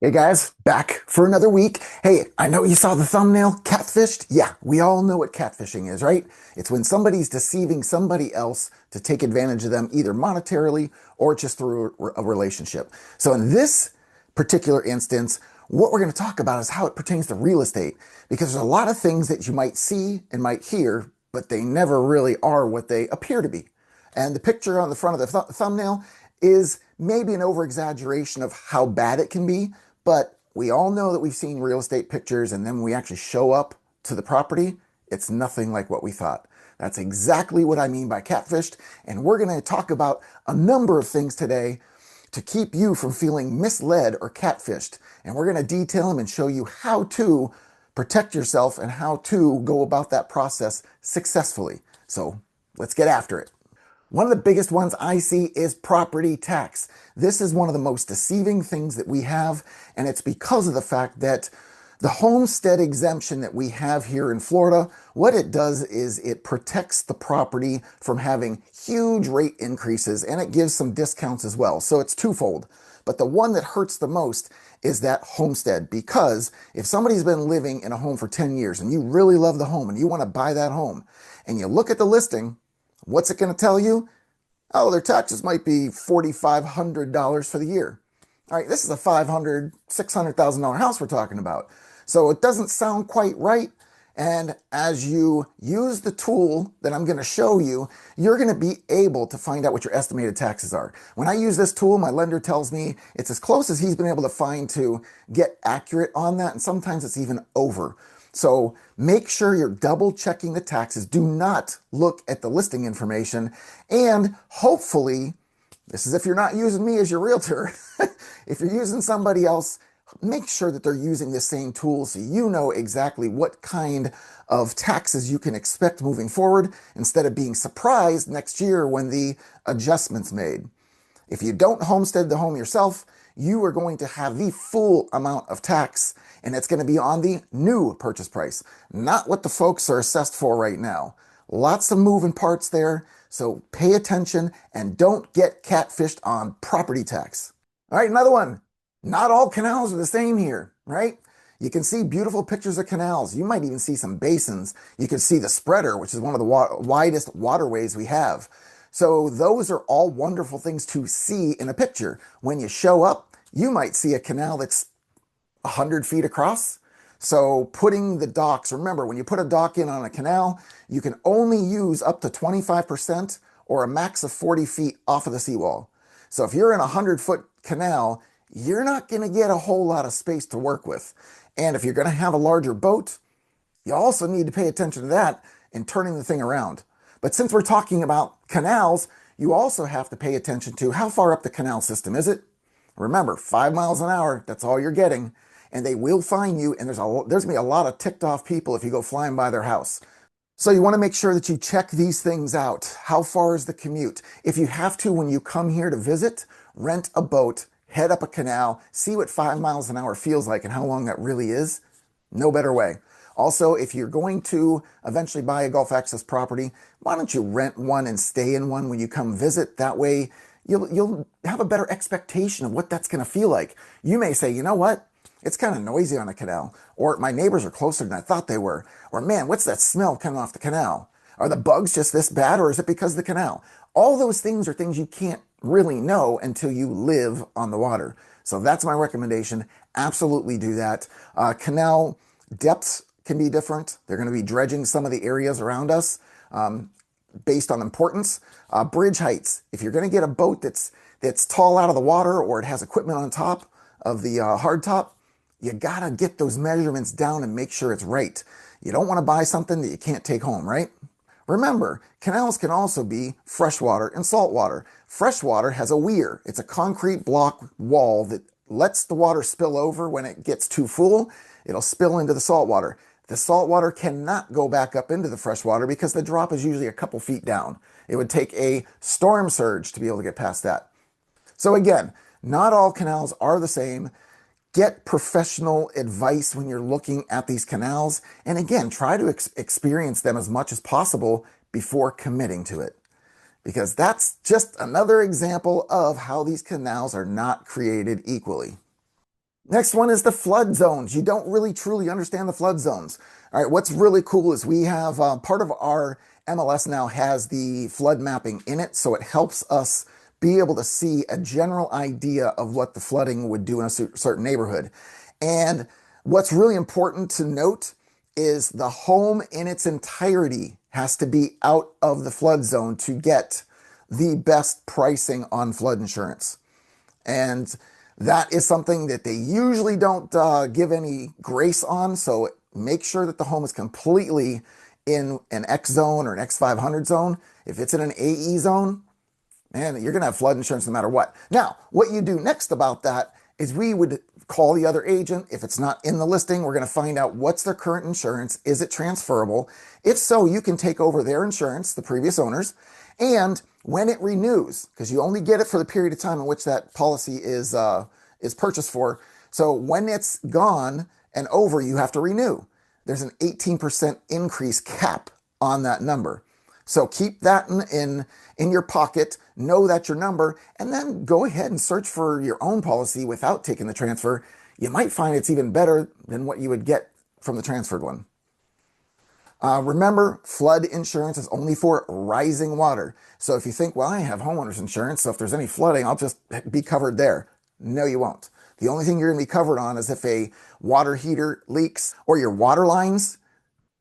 Hey guys, back for another week. Hey, I know you saw the thumbnail, catfished. Yeah, we all know what catfishing is, right? It's when somebody's deceiving somebody else to take advantage of them, either monetarily or just through a relationship. So in this particular instance, what we're going to talk about is how it pertains to real estate, because there's a lot of things that you might see and might hear, but they never really are what they appear to be. And the picture on the front of the thumbnail is maybe an over exaggeration of how bad it can be, but we all know that we've seen real estate pictures, and then when we actually show up to the property, it's nothing like what we thought. That's exactly what I mean by catfished, and we're going to talk about a number of things today to keep you from feeling misled or catfished. And we're going to detail them and show you how to protect yourself and how to go about that process successfully. So let's get after it. One of the biggest ones I see is property tax. This is one of the most deceiving things that we have, and it's because of the fact that the homestead exemption that we have here in Florida, what it does is it protects the property from having huge rate increases, and it gives some discounts as well. So it's twofold. But the one that hurts the most is that homestead, because if somebody's been living in a home for 10 years and you really love the home and you want to buy that home, and you look at the listing, what's it going to tell you? Oh, their taxes might be $4,500 for the year. All right, this is a $500,000, $600,000 house we're talking about. So it doesn't sound quite right. And as you use the tool that I'm going to show you, you're going to be able to find out what your estimated taxes are. When I use this tool, my lender tells me it's as close as he's been able to find to get accurate on that. And sometimes it's even over. So make sure you're double checking the taxes. Do not look at the listing information. And hopefully, this is if you're not using me as your realtor, if you're using somebody else, make sure that they're using the same tool so you know exactly what kind of taxes you can expect moving forward instead of being surprised next year when the adjustment's made. If you don't homestead the home yourself, you are going to have the full amount of tax, and it's going to be on the new purchase price, not what the folks are assessed for right now. Lots of moving parts there, so pay attention and don't get catfished on property tax. All right, another one. Not all canals are the same here, right? You can see beautiful pictures of canals. You might even see some basins. You can see the spreader, which is one of the widest waterways we have. So those are all wonderful things to see in a picture. When you show up, you might see a canal that's 100 feet across. So putting the docks, remember, when you put a dock in on a canal, you can only use up to 25% or a max of 40 feet off of the seawall. So if you're in a 100-foot canal, you're not going to get a whole lot of space to work with. And if you're going to have a larger boat, you also need to pay attention to that in turning the thing around. But since we're talking about canals, you also have to pay attention to how far up the canal system is it. Remember, 5 miles an hour, that's all you're getting. And they will find you, and there's going to be a lot of ticked off people if you go flying by their house. So you want to make sure that you check these things out. How far is the commute? If you have to, when you come here to visit, rent a boat, head up a canal, see what 5 miles an hour feels like and how long that really is. No better way. Also, if you're going to eventually buy a Gulf Access property, why don't you rent one and stay in one when you come visit? That way, you'll have a better expectation of what that's going to feel like. You may say, you know what? It's kind of noisy on the canal. Or my neighbors are closer than I thought they were. Or man, what's that smell coming off the canal? Are the bugs just this bad, or is it because of the canal? All those things are things you can't really know until you live on the water. So that's my recommendation. Absolutely do that. Canal depths can be different. They're going to be dredging some of the areas around us based on importance. Bridge heights. If you're going to get a boat that's tall out of the water, or it has equipment on top of the hard top, you got to get those measurements down and make sure it's right. You don't want to buy something that you can't take home, right? Remember, canals can also be freshwater and saltwater. Freshwater has a weir. It's a concrete block wall that lets the water spill over. When it gets too full, it'll spill into the saltwater. The saltwater cannot go back up into the freshwater because the drop is usually a couple feet down. It would take a storm surge to be able to get past that. So again, not all canals are the same. Get professional advice when you're looking at these canals. And again, try to experience them as much as possible before committing to it. Because that's just another example of how these canals are not created equally. Next one is the flood zones. You don't really truly understand the flood zones. All right, what's really cool is we have part of our MLS now has the flood mapping in it, so it helps us be able to see a general idea of what the flooding would do in a certain neighborhood. And what's really important to note is the home in its entirety has to be out of the flood zone to get the best pricing on flood insurance. And that is something that they usually don't give any grace on. So make sure that the home is completely in an X zone or an X500 zone. If it's in an AE zone, man, you're going to have flood insurance no matter what. Now, what you do next about that is we would call the other agent. If it's not in the listing, we're going to find out what's their current insurance. Is it transferable? If so, you can take over their insurance, the previous owners, and when it renews, because you only get it for the period of time in which that policy is purchased for. So when it's gone and over, you have to renew. There's an 18% increase cap on that number. So keep that in your pocket, know that's your number, and then go ahead and search for your own policy without taking the transfer. You might find it's even better than what you would get from the transferred one. Remember, flood insurance is only for rising water. So if you think, well, I have homeowners insurance, so if there's any flooding, I'll just be covered there. No, you won't. The only thing you're going to be covered on is if a water heater leaks or your water lines.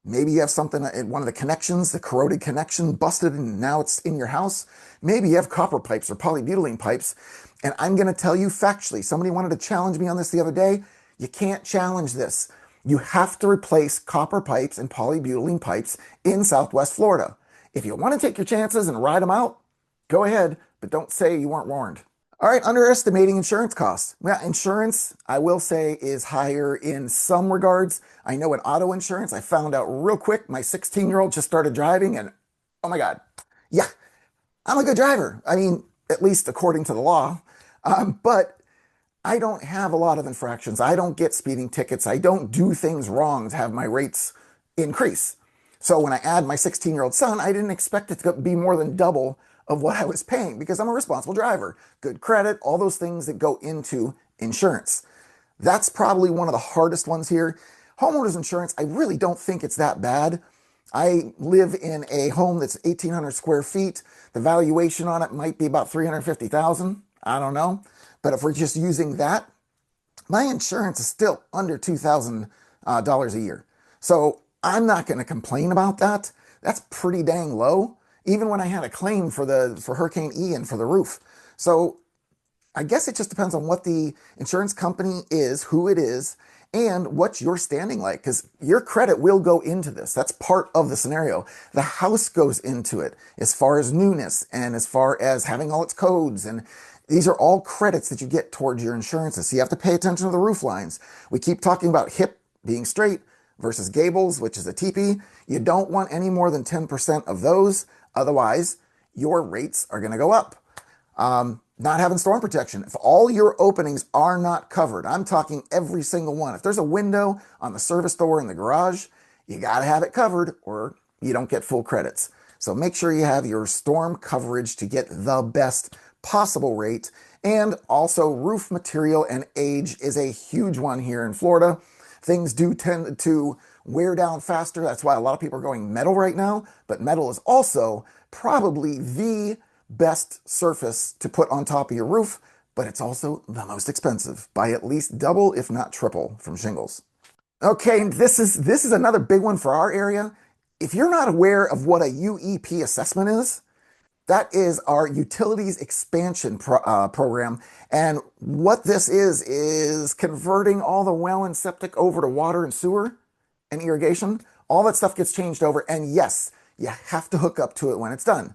Maybe you have something in one of the connections, the corroded connection busted and now it's in your house. Maybe you have copper pipes or polybutylene pipes. And I'm going to tell you factually, somebody wanted to challenge me on this the other day. You can't challenge this. You have to replace copper pipes and polybutylene pipes in Southwest Florida. If you want to take your chances and ride them out, go ahead, but don't say you weren't warned. All right, underestimating insurance costs. Well, insurance, I will say, is higher in some regards. I know in auto insurance, I found out real quick, my 16-year-old just started driving and oh my God, yeah, I'm a good driver. I mean, at least according to the law, but I don't have a lot of infractions. I don't get speeding tickets. I don't do things wrong to have my rates increase. So when I add my 16-year-old son, I didn't expect it to be more than double of what I was paying because I'm a responsible driver. Good credit, all those things that go into insurance. That's probably one of the hardest ones here. Homeowners insurance, I really don't think it's that bad. I live in a home that's 1,800 square feet. The valuation on it might be about $350,000. I don't know. But if we're just using that, my insurance is still under $2,000 a year. So I'm not going to complain about that. That's pretty dang low, even when I had a claim for Hurricane Ian for the roof. So I guess it just depends on what the insurance company is, who it is, and what's your standing like, because your credit will go into this. That's part of the scenario. The house goes into it as far as newness and as far as having all its codes, and these are all credits that you get towards your insurances. So you have to pay attention to the roof lines. We keep talking about hip being straight versus gables, which is a teepee. You don't want any more than 10% of those. Otherwise, your rates are going to go up. Not having storm protection. If all your openings are not covered, I'm talking every single one. If there's a window on the service door in the garage, you got to have it covered or you don't get full credits. So make sure you have your storm coverage to get the best possible rate. And also roof material and age is a huge one here in Florida. Things do tend to wear down faster. That's why a lot of people are going metal right now. But metal is also probably the best surface to put on top of your roof, but it's also the most expensive by at least double, if not triple, from shingles. Okay, this is another big one for our area. If you're not aware of what a UEP assessment is, that is our Utilities Expansion program. And what this is converting all the well and septic over to water and sewer and irrigation. All that stuff gets changed over. And yes, you have to hook up to it when it's done.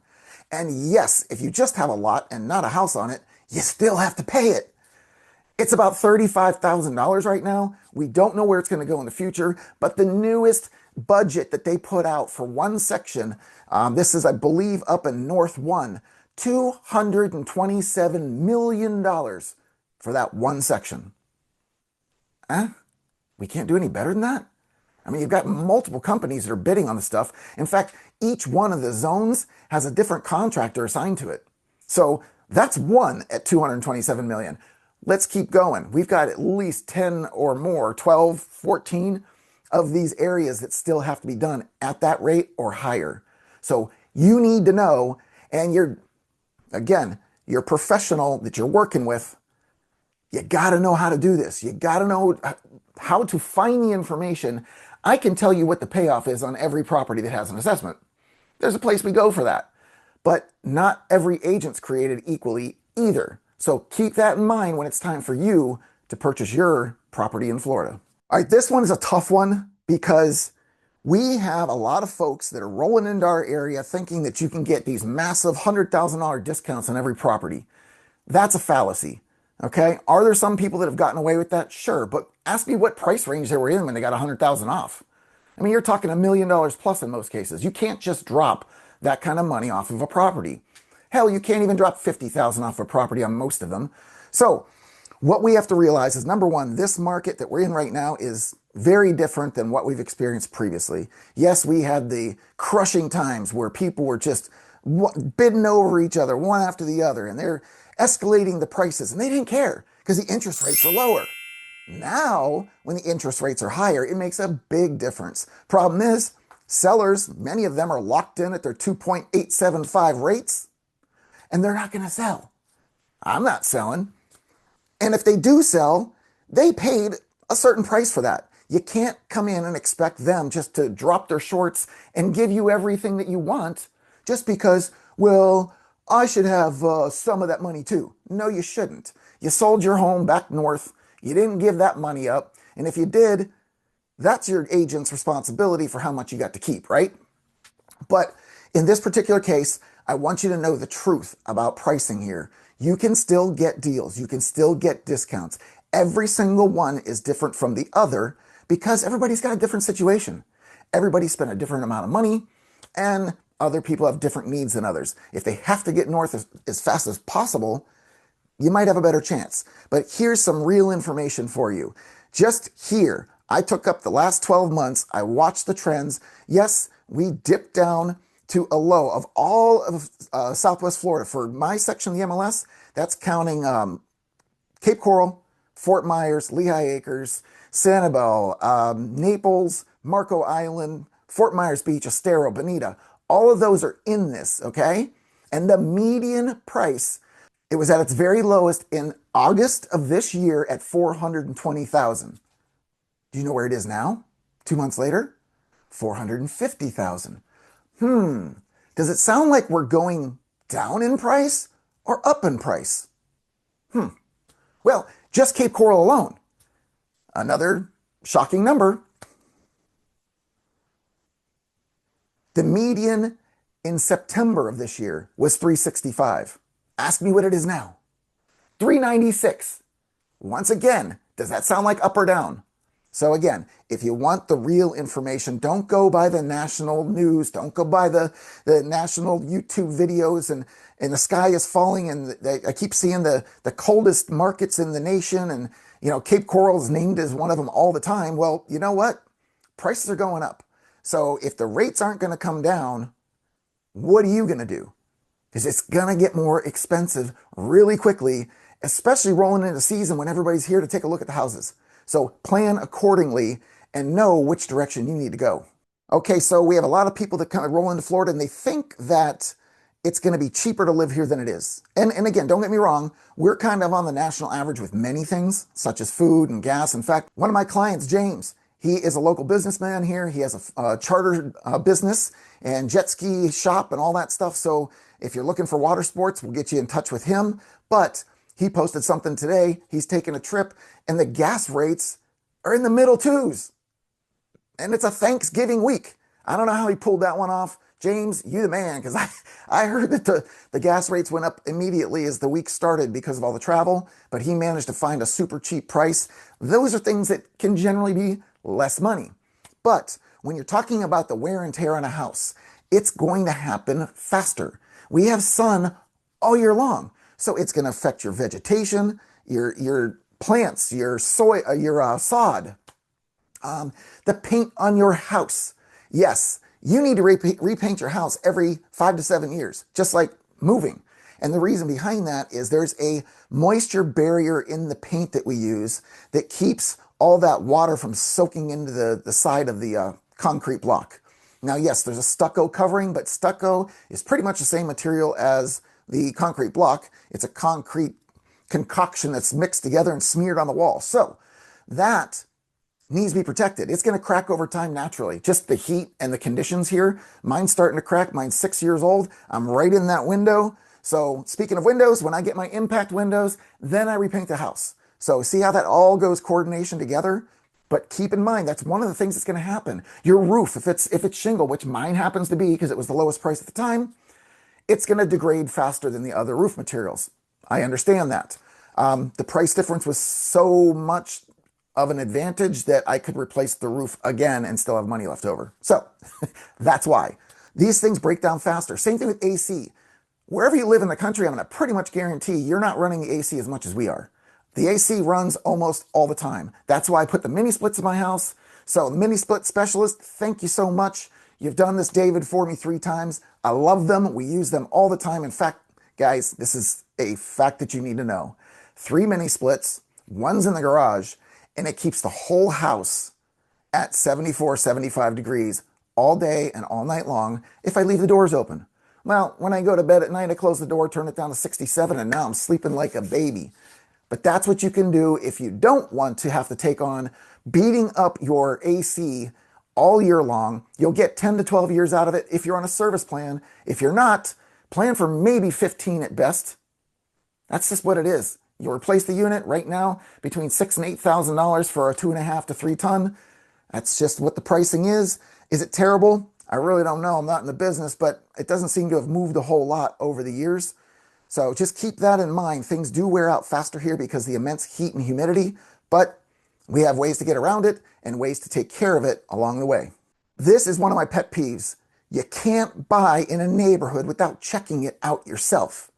And yes, if you just have a lot and not a house on it, you still have to pay it. It's about $35,000 right now. We don't know where it's going to go in the future, but the newest budget that they put out for one section, this is, I believe, up in North 1, $227 million for that one section. Huh? We can't do any better than that? I mean, you've got multiple companies that are bidding on the stuff. In fact, each one of the zones has a different contractor assigned to it. So that's one at $227 million. let's keep going. We've got at least 10 or more, 12, 14 of these areas that still have to be done at that rate or higher. So you need to know, and again, your professional that you're working with, you got to know how to do this. You got to know how to find the information. I can tell you what the payoff is on every property that has an assessment. There's a place we go for that. But not every agent's created equally either. So keep that in mind when it's time for you to purchase your property in Florida. All right, this one is a tough one because we have a lot of folks that are rolling into our area thinking that you can get these massive $100,000 discounts on every property. That's a fallacy. Okay. Are there some people that have gotten away with that? Sure. But ask me what price range they were in when they got 100,000 off. I mean, you're talking $1 million plus in most cases. You can't just drop that kind of money off of a property. Hell, you can't even drop 50,000 off a property on most of them. So what we have to realize is, number one, this market that we're in right now is very different than what we've experienced previously. Yes, we had the crushing times where people were just bidding over each other one after the other, and they're escalating the prices, and they didn't care because the interest rates were lower. Now, when the interest rates are higher, it makes a big difference. Problem is, sellers, many of them are locked in at their 2.875 rates, and they're not going to sell. I'm not selling. And if they do sell, they paid a certain price for that. You can't come in and expect them just to drop their shorts and give you everything that you want just because, well, I should have some of that money too. No, you shouldn't. You sold your home back north. You didn't give that money up. And if you did, that's your agent's responsibility for how much you got to keep, right? But in this particular case, I want you to know the truth about pricing here. You can still get deals. You can still get discounts. Every single one is different from the other because everybody's got a different situation. Everybody spent a different amount of money, and other people have different needs than others. If they have to get north as fast as possible, you might have a better chance. But here's some real information for you. Just here, I took up the last 12 months. I watched the trends. Yes, we dipped down to a low of all of Southwest Florida. For my section of the MLS, that's counting Cape Coral, Fort Myers, Lehigh Acres, Sanibel, Naples, Marco Island, Fort Myers Beach, Estero, Bonita. All of those are in this, okay? And the median price, it was at its very lowest in August of this year at $420,000. Do you know where it is now? 2 months later? $450,000. Does it sound like we're going down in price or up in price? Well, just Cape Coral alone. Another shocking number. The median in September of this year was $365. Ask me what it is now. $396. Once again, does that sound like up or down? So again, if you want the real information, don't go by the national news. Don't go by the national YouTube videos and the sky is falling and I keep seeing the coldest markets in the nation and Cape Coral is named as one of them all the time. Well, you know what? Prices are going up. So if the rates aren't going to come down, what are you going to do? Because it's going to get more expensive really quickly, especially rolling into season when everybody's here to take a look at the houses. So plan accordingly and know which direction you need to go. Okay, so we have a lot of people that kind of roll into Florida and they think that it's going to be cheaper to live here than it is. And again, don't get me wrong, we're kind of on the national average with many things, such as food and gas. In fact, one of my clients, James, he is a local businessman here. He has a charter business and jet ski shop and all that stuff. So if you're looking for water sports, we'll get you in touch with him. But he posted something today. He's taking a trip and the gas rates are in the middle twos. And it's a Thanksgiving week. I don't know how he pulled that one off. James, you the man, because I heard that the gas rates went up immediately as the week started because of all the travel, but he managed to find a super cheap price. Those are things that can generally be less money. But when you're talking about the wear and tear on a house, it's going to happen faster. We have sun all year long, so it's going to affect your vegetation, your plants, your soil, your sod, the paint on your house. Yes, you need to repaint your house every 5 to 7 years, just like moving. And the reason behind that is there's a moisture barrier in the paint that we use that keeps all that water from soaking into the side of the concrete block. Now, yes, there's a stucco covering, but stucco is pretty much the same material as the concrete block. It's a concrete concoction that's mixed together and smeared on the wall. So that needs to be protected. It's going to crack over time naturally. Just the heat and the conditions here. Mine's starting to crack. Mine's 6 years old. I'm right in that window. So speaking of windows, when I get my impact windows, then I repaint the house. So see how that all goes coordination together? But keep in mind, that's one of the things that's going to happen. Your roof, if it's shingle, which mine happens to be because it was the lowest price at the time, it's going to degrade faster than the other roof materials. I understand that. The price difference was so much of an advantage that I could replace the roof again and still have money left over. So that's why. These things break down faster. Same thing with AC. Wherever you live in the country, I'm going to pretty much guarantee you're not running the AC as much as we are. The AC runs almost all the time. That's why I put the mini splits in my house. So the mini split specialist, thank you so much. You've done this, David, for me 3 times. I love them. We use them all the time. In fact, guys, this is a fact that you need to know. 3 mini splits, one's in the garage, and it keeps the whole house at 74, 75 degrees all day and all night long if I leave the doors open. Well, when I go to bed at night, I close the door, turn it down to 67, and now I'm sleeping like a baby. But that's what you can do if you don't want to have to take on beating up your AC all year long. You'll get 10 to 12 years out of it if you're on a service plan. If you're not, plan for maybe 15 at best. That's just what it is. You'll replace the unit right now between $6,000 and $8,000 for a 2.5 to 3 ton. That's just what the pricing is. Is it terrible? I really don't know. I'm not in the business, but it doesn't seem to have moved a whole lot over the years. So just keep that in mind. Things do wear out faster here because of the immense heat and humidity, but we have ways to get around it and ways to take care of it along the way. This is one of my pet peeves. You can't buy in a neighborhood without checking it out yourself.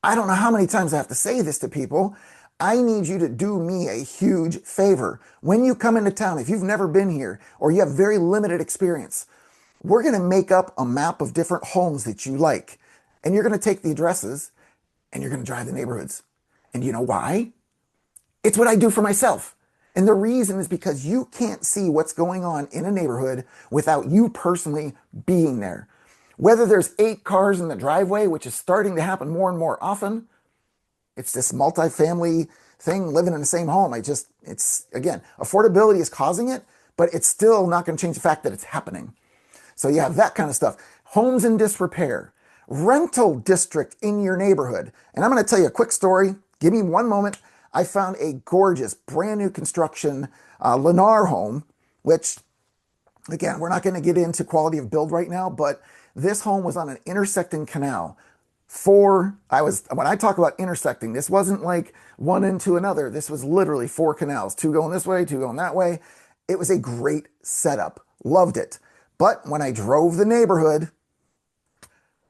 I don't know how many times I have to say this to people. I need you to do me a huge favor. When you come into town, if you've never been here or you have very limited experience, we're going to make up a map of different homes that you like. And you're going to take the addresses and you're going to drive the neighborhoods. And you know why? It's what I do for myself. And the reason is because you can't see what's going on in a neighborhood without you personally being there. Whether there's 8 cars in the driveway, which is starting to happen more and more often, it's this multifamily thing living in the same home. It's again, affordability is causing it, but it's still not going to change the fact that it's happening. So you have that kind of stuff. Homes in disrepair, rental district in your neighborhood. And I'm going to tell you a quick story. Give me one moment. I found a gorgeous brand new construction Lennar home, which again, we're not going to get into quality of build right now, but this home was on an intersecting canal. When I talk about intersecting, this wasn't like one into another. This was literally 4 canals, 2 going this way, 2 going that way. It was a great setup. Loved it. But when I drove the neighborhood,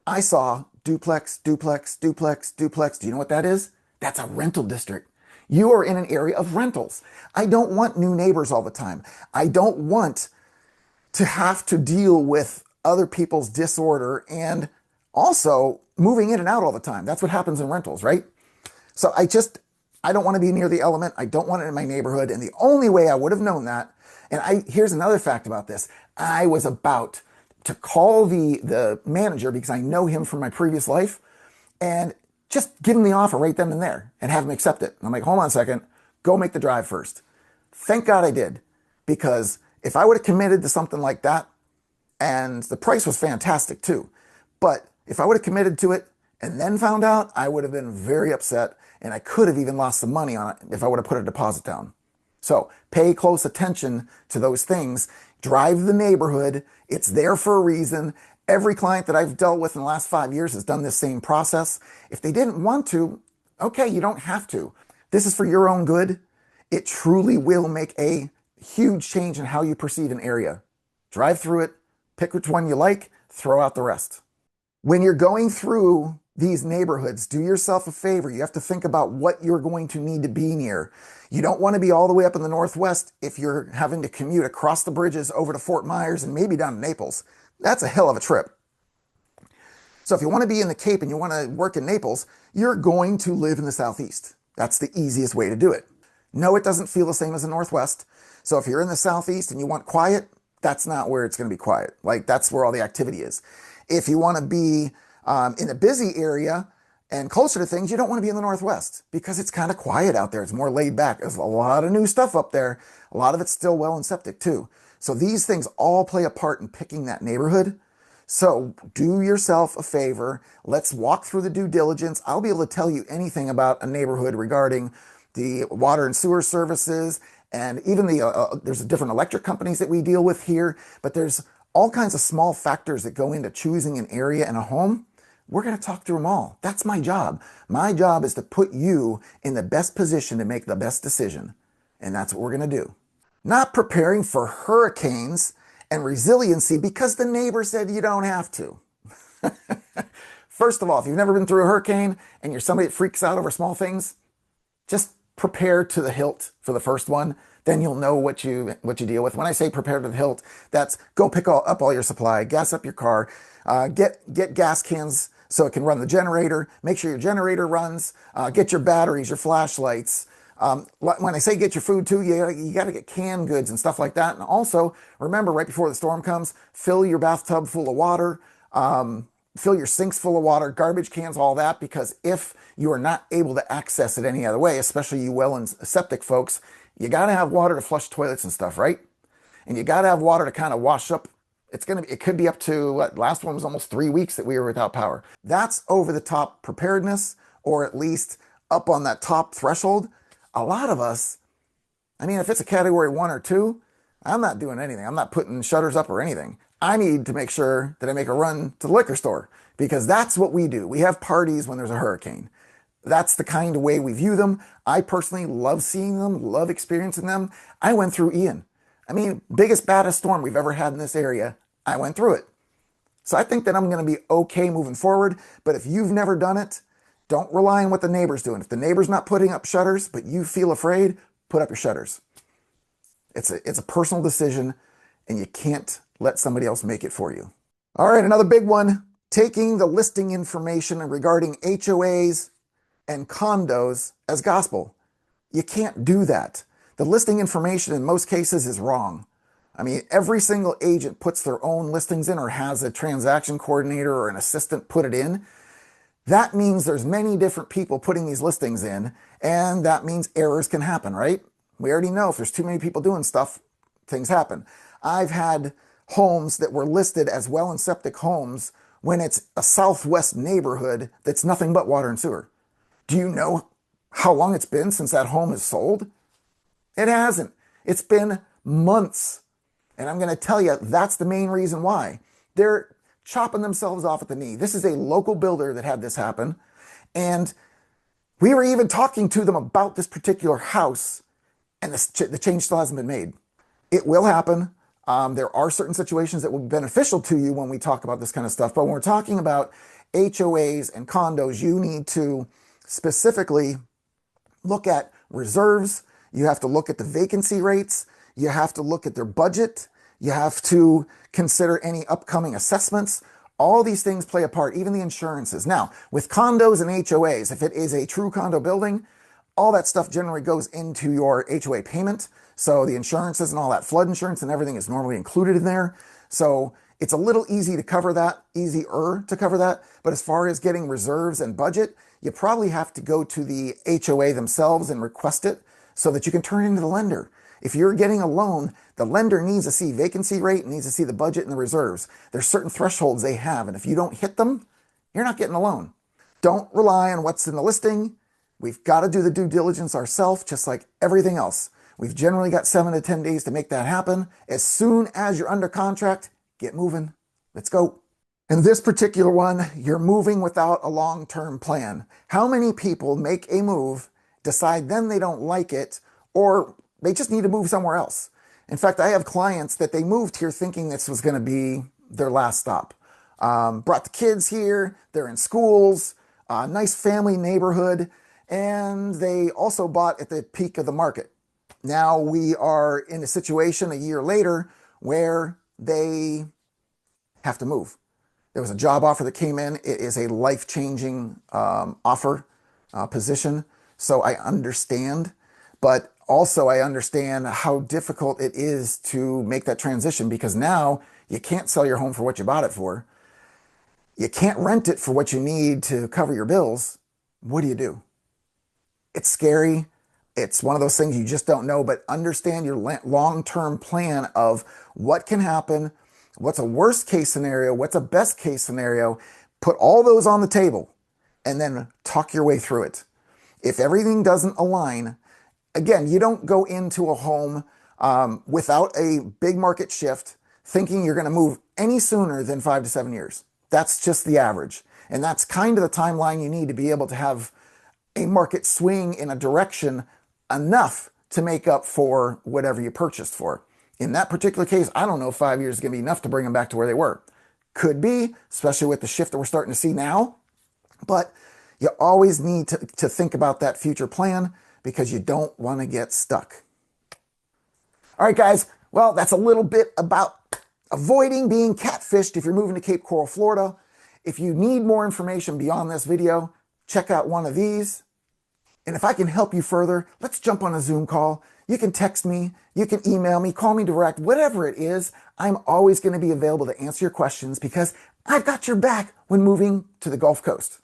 I saw duplex, duplex, duplex, duplex. Do you know what that is? That's a rental district. You are in an area of rentals. I don't want new neighbors all the time. I don't want to have to deal with other people's disorder and also moving in and out all the time. That's what happens in rentals, right? So I don't want to be near the element. I don't want it in my neighborhood. And the only way I would have known that, and here's another fact about this. I was about to call the manager because I know him from my previous life and just give him the offer right then and there and have him accept it. And I'm like, hold on a second, go make the drive first. Thank God I did, because if I would have committed to something like that, and the price was fantastic too, but if I would have committed to it and then found out, I would have been very upset, and I could have even lost some money on it if I would have put a deposit down. So pay close attention to those things. Drive the neighborhood. It's there for a reason. Every client that I've dealt with in the last 5 years has done this same process. If they didn't want to, okay, you don't have to. This is for your own good. It truly will make a huge change in how you perceive an area. Drive through it, pick which one you like, throw out the rest. When you're going through these neighborhoods, do yourself a favor. You have to think about what you're going to need to be near. You don't want to be all the way up in the Northwest if you're having to commute across the bridges over to Fort Myers and maybe down to Naples. That's a hell of a trip. So if you want to be in the Cape and you want to work in Naples, you're going to live in the Southeast. That's the easiest way to do it. No, it doesn't feel the same as the Northwest. So if you're in the Southeast and you want quiet, that's not where it's going to be quiet. Like that's where all the activity is. If you want to be in a busy area and closer to things, you don't want to be in the Northwest because it's kind of quiet out there. It's more laid back. There's a lot of new stuff up there. A lot of it's still well and septic too. So these things all play a part in picking that neighborhood. So do yourself a favor. Let's walk through the due diligence. I'll be able to tell you anything about a neighborhood regarding the water and sewer services, and even there's different electric companies that we deal with here, but there's all kinds of small factors that go into choosing an area and a home. We're going to talk through them all. That's my job. My job is to put you in the best position to make the best decision. And that's what we're going to do. Not preparing for hurricanes and resiliency because the neighbor said you don't have to. First of all, if you've never been through a hurricane and you're somebody that freaks out over small things, just prepare to the hilt for the first one. Then you'll know what you deal with. When I say prepare to the hilt, that's go pick up all your supply, gas up your car, get gas cans so it can run the generator. Make sure your generator runs. Get your batteries, your flashlights. When I say get your food too, you got to get canned goods and stuff like that. And also remember, right before the storm comes, fill your bathtub full of water. Fill your sinks full of water, garbage cans, all that, because if you are not able to access it any other way, especially you well and septic folks, you got to have water to flush toilets and stuff, right? And you got to have water to kind of wash up. It could be up to, last one was almost 3 weeks that we were without power. That's over the top preparedness, or at least up on that top threshold. A lot of us, I mean, if it's a category 1 or 2, I'm not doing anything. I'm not putting shutters up or anything. I need to make sure that I make a run to the liquor store because that's what we do. We have parties when there's a hurricane. That's the kind of way we view them. I personally love seeing them, love experiencing them. I went through Ian. I mean, biggest, baddest storm we've ever had in this area. I went through it. So I think that I'm going to be okay moving forward. But if you've never done it, don't rely on what the neighbor's doing. If the neighbor's not putting up shutters, but you feel afraid, put up your shutters. It's a personal decision, and you can't let somebody else make it for you. All right, another big one, taking the listing information regarding HOAs and condos as gospel. You can't do that. The listing information in most cases is wrong. I mean, every single agent puts their own listings in or has a transaction coordinator or an assistant put it in. That means there's many different people putting these listings in, and that means errors can happen, right? We already know if there's too many people doing stuff, things happen. I've had homes that were listed as well and septic homes when it's a southwest neighborhood that's nothing but water and sewer. Do you know how long it's been since that home is sold? It hasn't. It's been months. And I'm going to tell you, that's the main reason why. They're chopping themselves off at the knee. This is a local builder that had this happen. And we were even talking to them about this particular house, and the change still hasn't been made. It will happen. There are certain situations that will be beneficial to you when we talk about this kind of stuff. But when we're talking about HOAs and condos, you need to specifically look at reserves. You have to look at the vacancy rates. You have to look at their budget. You have to consider any upcoming assessments. All these things play a part, even the insurances. Now, with condos and HOAs, if it is a true condo building, all that stuff generally goes into your HOA payment. So the insurances and all that, flood insurance and everything is normally included in there. So it's a little easier to cover that. But as far as getting reserves and budget, you probably have to go to the HOA themselves and request it so that you can turn it into the lender. If you're getting a loan, the lender needs to see vacancy rate, needs to see the budget and the reserves. There's certain thresholds they have, and if you don't hit them, you're not getting a loan. Don't rely on what's in the listing. We've got to do the due diligence ourselves, just like everything else. We've generally got 7 to 10 days to make that happen. As soon as you're under contract, get moving. Let's go. In this particular one, you're moving without a long-term plan. How many people make a move, decide then they don't like it, or they just need to move somewhere else? In fact, I have clients that they moved here thinking this was going to be their last stop. Brought the kids here, they're in schools, nice family neighborhood, and they also bought at the peak of the market. Now we are in a situation a year later where they have to move. There was a job offer that came in. It is a life-changing offer, position. So I understand, but also I understand how difficult it is to make that transition, because now you can't sell your home for what you bought it for. You can't rent it for what you need to cover your bills. What do you do? It's scary. It's one of those things you just don't know, but understand your long-term plan of what can happen, what's a worst case scenario, what's a best case scenario. Put all those on the table and then talk your way through it. If everything doesn't align, again, you don't go into a home without a big market shift thinking you're going to move any sooner than 5 to 7 years. That's just the average. And that's kind of the timeline you need to be able to have a market swing in a direction enough to make up for whatever you purchased for. In that particular case, I don't know if 5 years is going to be enough to bring them back to where they were. Could be, especially with the shift that we're starting to see now. But you always need to think about that future plan, because you don't want to get stuck. All right, guys. Well, that's a little bit about avoiding being catfished if you're moving to Cape Coral, Florida. If you need more information beyond this video, check out one of these. And if I can help you further, let's jump on a Zoom call. You can text me, you can email me, call me direct, whatever it is. I'm always going to be available to answer your questions, because I've got your back when moving to the Gulf Coast.